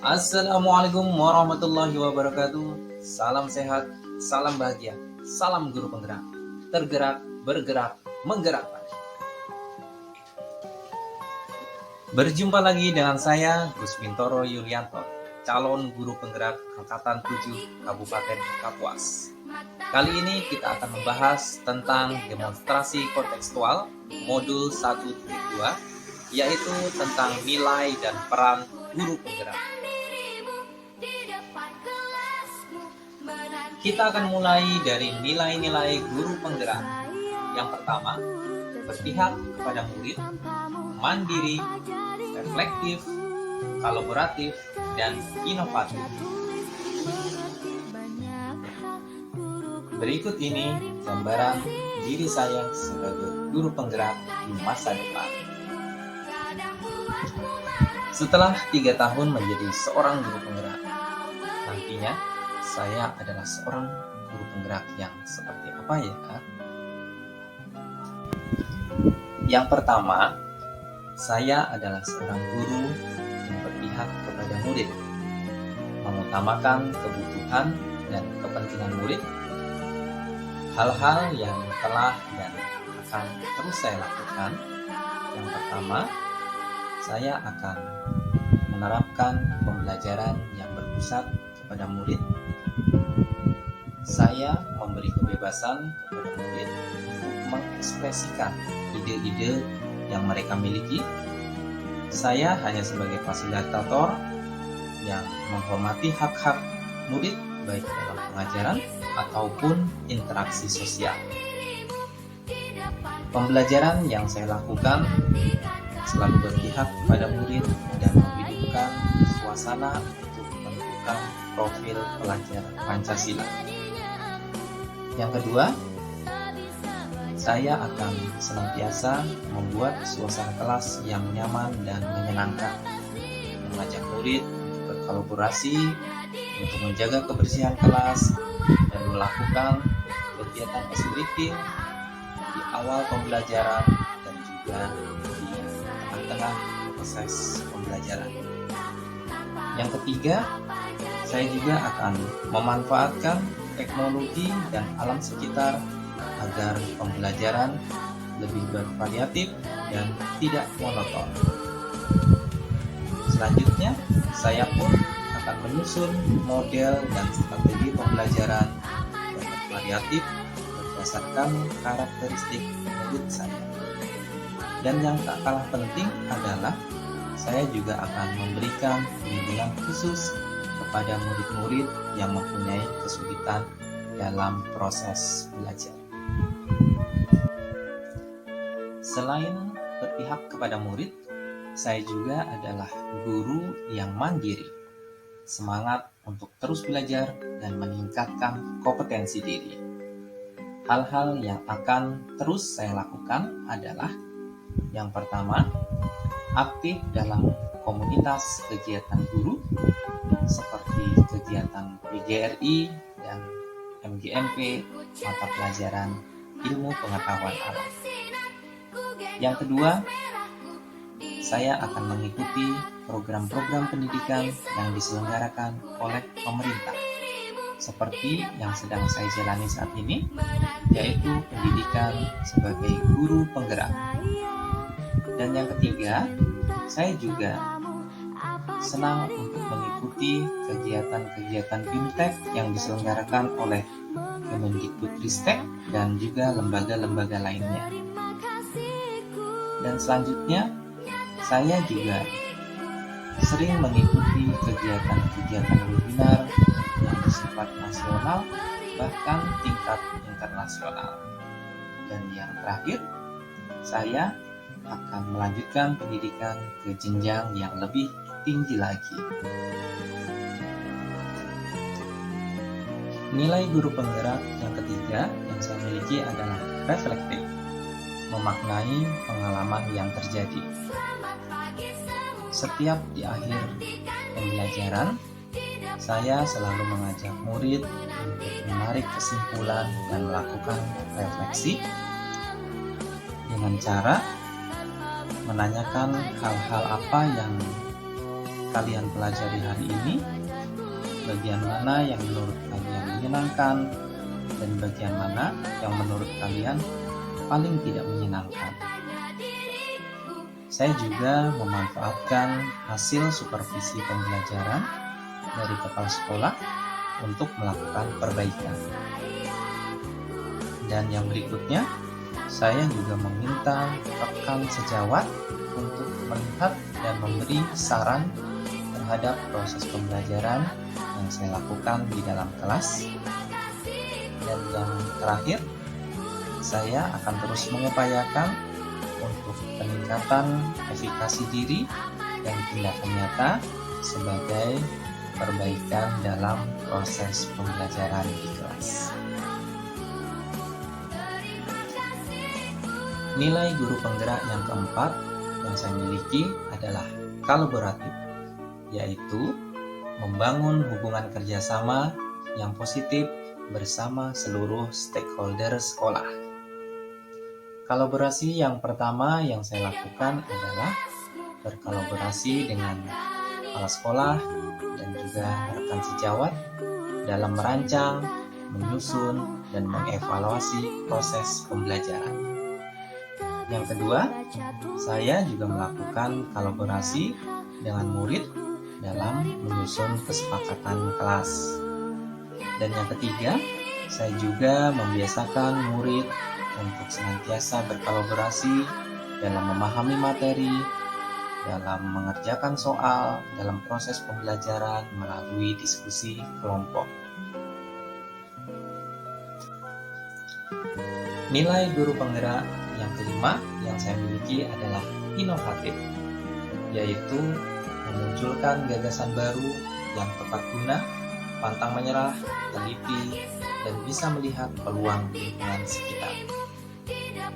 Assalamualaikum warahmatullahi wabarakatuh. Salam sehat, salam bahagia, salam guru penggerak. Tergerak, bergerak, menggerakkan. Berjumpa lagi dengan saya, Gus Bintoro Yulianto, calon guru penggerak Angkatan 7 Kabupaten Kapuas. Kali ini kita akan membahas tentang demonstrasi kontekstual modul 1.2, yaitu tentang nilai dan peran guru penggerak. Kita akan mulai dari nilai-nilai guru penggerak. Yang pertama, berpihak kepada murid, mandiri, reflektif, kolaboratif, dan inovatif. Berikut ini gambaran diri saya sebagai guru penggerak di masa depan. Setelah 3 tahun menjadi seorang guru penggerak, nantinya saya adalah seorang guru penggerak yang seperti apa ya? Yang pertama, saya adalah seorang guru yang berpihak kepada murid, mengutamakan kebutuhan dan kepentingan murid. Hal-hal yang telah dan akan terus saya lakukan. Yang pertama, saya akan menerapkan pembelajaran yang berpusat kepada murid. Saya memberi kebebasan kepada murid untuk mengekspresikan ide-ide yang mereka miliki. Saya hanya sebagai fasilitator yang menghormati hak-hak murid baik dalam pengajaran ataupun interaksi sosial. Pembelajaran yang saya lakukan selalu berpihak pada murid dan menghidupkan suasana untuk menentukan profil pelajar Pancasila. Yang kedua, saya akan senantiasa membuat suasana kelas yang nyaman dan menyenangkan, mengajak murid untuk berkolaborasi untuk menjaga kebersihan kelas dan melakukan kegiatan facilitating di awal pembelajaran dan juga di tengah-tengah proses pembelajaran. Yang ketiga, saya juga akan memanfaatkan teknologi dan alam sekitar agar pembelajaran lebih bervariatif dan tidak monoton. Selanjutnya, saya pun akan menyusun model dan strategi pembelajaran yang bervariatif berdasarkan karakteristik murid saya. Dan yang tak kalah penting adalah saya juga akan memberikan bimbingan khusus kepada murid-murid yang mempunyai kesulitan dalam proses belajar. Selain berpihak kepada murid, saya juga adalah guru yang mandiri, semangat untuk terus belajar dan meningkatkan kompetensi diri. Hal-hal yang akan terus saya lakukan adalah yang pertama, aktif dalam komunitas kegiatan guru seperti kegiatan PGRI dan MGMP mata pelajaran ilmu pengetahuan alam. Yang kedua, saya akan mengikuti program-program pendidikan yang diselenggarakan oleh pemerintah seperti yang sedang saya jalani saat ini, yaitu pendidikan sebagai guru penggerak. Dan yang ketiga, saya juga senang untuk mengikuti kegiatan-kegiatan BIMTEK yang diselenggarakan oleh Kemendikbudristek dan juga lembaga-lembaga lainnya. Dan selanjutnya, saya juga sering mengikuti kegiatan-kegiatan webinar yang bersifat nasional bahkan tingkat internasional. Dan yang terakhir, saya akan melanjutkan pendidikan ke jenjang yang lebih tinggi lagi. Nilai guru penggerak yang ketiga yang saya miliki adalah reflektif, memaknai pengalaman yang terjadi. Setiap di akhir pembelajaran, saya selalu mengajak murid untuk menarik kesimpulan dan melakukan refleksi dengan cara menanyakan hal-hal apa yang kalian pelajari hari ini, bagian mana yang menurut kalian menyenangkan, dan bagian mana yang menurut kalian paling tidak menyenangkan. Saya juga memanfaatkan hasil supervisi pembelajaran dari kepala sekolah untuk melakukan perbaikan. Dan yang berikutnya, saya juga meminta rekan sejawat untuk melihat dan memberi saran terhadap proses pembelajaran yang saya lakukan di dalam kelas. Dan yang terakhir, saya akan terus mengupayakan untuk peningkatan efikasi diri dan tindakan nyata sebagai perbaikan dalam proses pembelajaran di kelas. Nilai guru penggerak yang keempat yang saya miliki adalah kolaboratif, yaitu membangun hubungan kerjasama yang positif bersama seluruh stakeholder sekolah. Kolaborasi yang pertama yang saya lakukan adalah berkolaborasi dengan kepala sekolah dan juga rekan sejawat dalam merancang, menyusun, dan mengevaluasi proses pembelajaran. Yang kedua, saya juga melakukan kolaborasi dengan murid dalam menyusun kesepakatan kelas. Dan yang ketiga, saya juga membiasakan murid untuk senantiasa berkolaborasi dalam memahami materi, dalam mengerjakan soal, dalam proses pembelajaran melalui diskusi kelompok. Nilai guru penggerak yang kelima yang saya miliki adalah inovatif, yaitu memunculkan gagasan baru yang tepat guna, pantang menyerah, teliti, dan bisa melihat peluang lingkungan sekitar.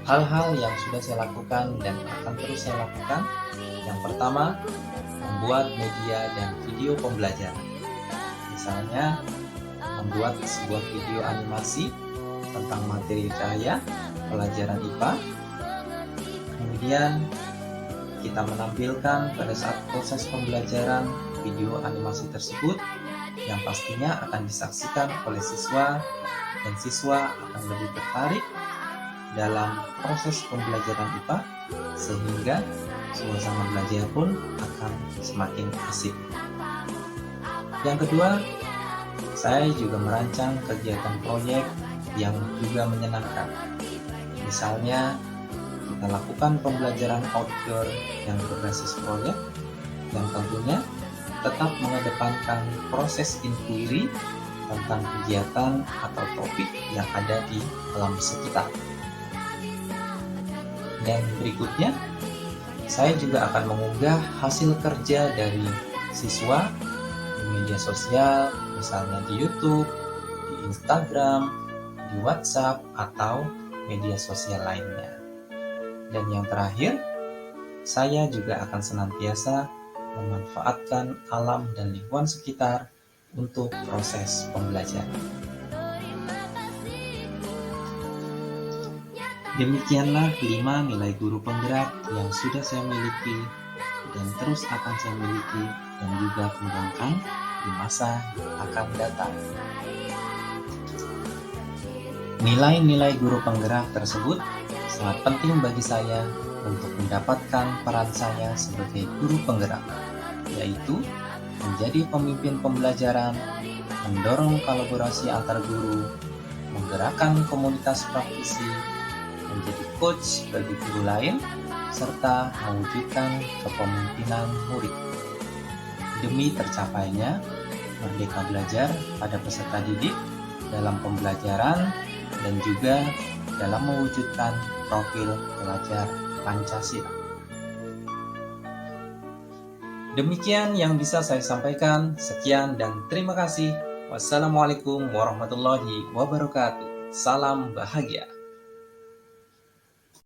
Hal-hal yang sudah saya lakukan dan akan terus saya lakukan, yang pertama, membuat media dan video pembelajaran. Misalnya, membuat sebuah video animasi tentang materi cahaya, pelajaran IPA. Kemudian, kita menampilkan pada saat proses pembelajaran video animasi tersebut yang pastinya akan disaksikan oleh siswa, dan siswa akan lebih tertarik dalam proses pembelajaran IPA, sehingga suasana belajar pun akan semakin asik. Yang kedua, saya juga merancang kegiatan proyek yang juga menyenangkan. Misalnya, kita lakukan pembelajaran outdoor yang berbasis proyek, yang tentunya tetap mengedepankan proses inquiry tentang kegiatan atau topik yang ada di alam sekitar. Dan berikutnya, saya juga akan mengunggah hasil kerja dari siswa di media sosial, misalnya di YouTube, di Instagram, di WhatsApp, atau media sosial lainnya. Dan yang terakhir, saya juga akan senantiasa memanfaatkan alam dan lingkungan sekitar untuk proses pembelajaran. Demikianlah 5 nilai guru penggerak yang sudah saya miliki dan terus akan saya miliki dan juga kembangkan di masa yang akan datang. Nilai-nilai guru penggerak tersebut sangat penting bagi saya untuk mendapatkan peran saya sebagai guru penggerak, yaitu menjadi pemimpin pembelajaran, mendorong kolaborasi antar guru, menggerakkan komunitas praktisi, menjadi coach bagi guru lain, serta mewujudkan kepemimpinan murid. Demi tercapainya merdeka belajar pada peserta didik dalam pembelajaran dan juga dalam mewujudkan profil pelajar Pancasila. Demikian yang bisa saya sampaikan. Sekian dan terima kasih. Wassalamualaikum warahmatullahi wabarakatuh. Salam bahagia.